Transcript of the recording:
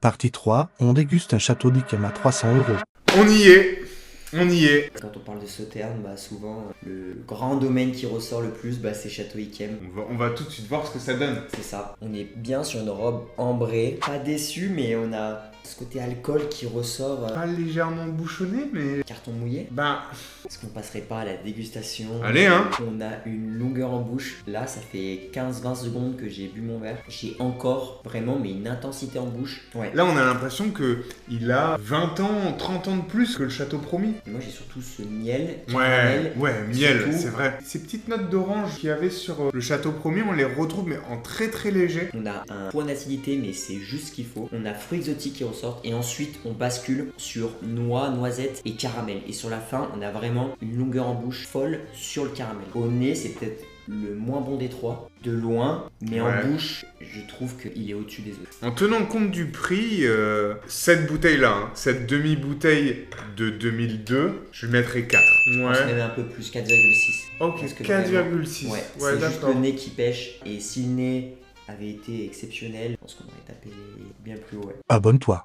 Partie 3, on déguste un château d'Yquem à 300 €. On y est. On y est. Quand on parle de Sauternes, souvent le grand domaine qui ressort le plus, c'est Château Yquem. On va tout de suite voir ce que ça donne. C'est ça. On est bien sur une robe ambrée. Pas déçu, mais on a ce côté alcool qui ressort. Pas légèrement bouchonné, mais... Carton mouillé. Bah... Est-ce qu'on passerait pas à la dégustation? Allez, hein. On a une longueur en bouche. Là, ça fait 15-20 secondes que j'ai bu mon verre. J'ai encore vraiment une intensité en bouche. Ouais. Là, on a l'impression que il a 20 ans, 30 ans de plus que le château promis. Et moi, j'ai surtout ce miel. Ouais, miel, Surtout, c'est vrai. Ces petites notes d'orange qu'il y avait sur le château promis, on les retrouve mais en très très léger. On a un point d'acidité, mais c'est juste ce qu'il faut. On a fruits exotiques qui ressortent. Et ensuite, on bascule sur noix, noisettes et caramel. Et sur la fin, on a vraiment une longueur en bouche folle sur le caramel. Au nez, c'est peut-être le moins bon des trois, de loin, mais Ouais. en bouche, je trouve qu'il est au-dessus des autres. En tenant compte du prix, cette bouteille-là, hein, cette demi-bouteille de 2002, je lui mettrais 4. Je pense même un peu plus, 4,6. Ok, Parce que 4,6. Ouais, Ouais, c'est juste d'accord. le nez qui pêche. Et si le nez avait été exceptionnel, je pense qu'on aurait tapé bien plus haut. Ouais. Abonne-toi.